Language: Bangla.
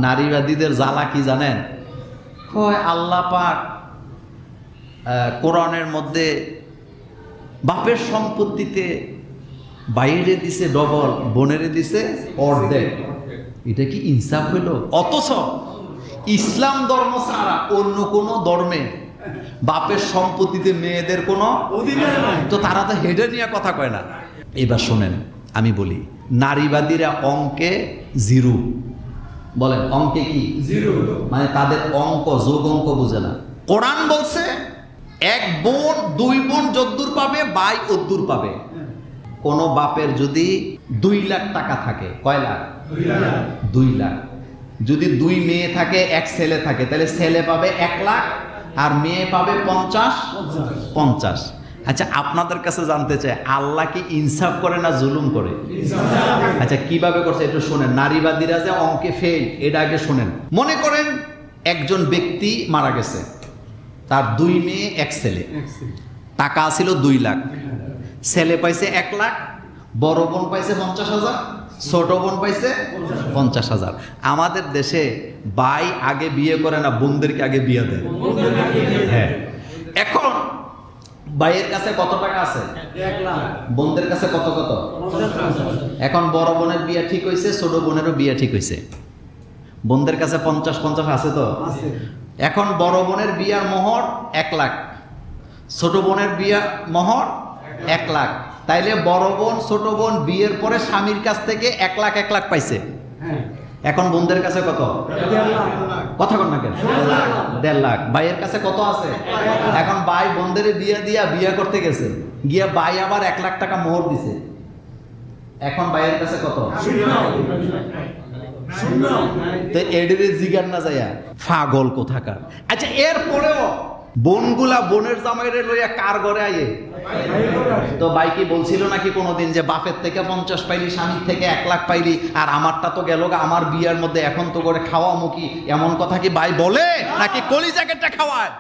নারীবাদীদের জ্বালা কি জানেন? হয় আল্লাহ পাক কোরআনের মধ্যে বাপের সম্পত্তিতে বাইরে দিছে ডবল, বোনেরে দিছে অর্ধেক। এটা কি ইনসাফ হইল? অথচ ইসলাম ধর্ম ছাড়া অন্য কোনো ধর্মে বাপের সম্পত্তিতে মেয়েদের কোনো অধিকার নাই, তো তারা তো হেডে নিয়ে কথা কয় না। এবার শোনেন, আমি বলি, নারীবাদীরা অঙ্কে জিরো বলেন। অঙ্কে কি জিরো? মানে তাদের অঙ্ক যোগ অঙ্ক বুঝে না। কোরআন বলছে এক বোন দুই বোন যদ্দূর পাবে ভাই অদ্দূর পাবে। কোন বাপের যদি 2 লাখ টাকা থাকে, কয় লাখ? 2 লাখ। যদি 2 মেয়ে থাকে, 1 ছেলে থাকে, তাহলে ছেলে পাবে 1 লাখ আর মেয়ে পাবে 50। আচ্ছা, আপনাদের কাছে জানতে চাই, আল্লাহ কি ইনসাফ করে না জুলুম করে? আচ্ছা, কিভাবে করছে একটু শোনেন। নারীবাদীরা যে অঙ্কে ফেল, এটা আগে শোনেন। মনে করেন একজন ব্যক্তি মারা গেছে, তার 2 মেয়ে 1 ছেলে, টাকা ছিল 2 লাখ, ছেলে পাইছে 1 লাখ, বড় বোন পাইছে 50,000, ছোট বোন পাইছে 50,000। আমাদের দেশে ভাই আগে বিয়ে করে না, বোনদেরকে আগে বিয়ে দেয়। হ্যাঁ, এখন ভাইয়ের কাছে কত টাকা আছে? 1 লাখ। বোনদের কাছে কত? এখন বড় বোনের বিয়ে ঠিক হয়েছে, ছোট বোনেরও বিয়ে ঠিক হয়েছে। বোনদের কাছে 50 আছে তো? এখন বড় বোনের বিয়ার মোহর 1 লাখ, ছোট বোনের বিয়ার মোহর 1 লাখ। তাইলে বড় বোন ছোট বোন বিয়ের পরে স্বামীর কাছ থেকে 1 লাখ পাইছে। এখন বোনদের কাছে কত? কথা কন না কেন? 1.5 লাখ। ভাইয়ের কাছে কত আছে? এখন ভাই বোনদের বিয়ে করতে গেছে, গিয়া ভাই আবার 1 লাখ টাকা মোহর দিছে। এখন ভাইয়ের কাছে কত? তো এডের জিগার না যায়া পাগল কোথাকার। আচ্ছা, এরপরেও বোনগুলা বোনের জামাইরে লইয়া কার ঘরে আয়ে? তো ভাই কি বলছিল নাকি কোনোদিন যে বাপের থেকে 50 পাইলি, স্বামীর থেকে 1 লাখ পাইলি, আর আমারটা তো গেল আমার বিয়ার মধ্যে, এখন তো করে খাওয়া মুখী, এমন কথা কি ভাই বলে নাকি কলিজাকেটা খাওয়ায়?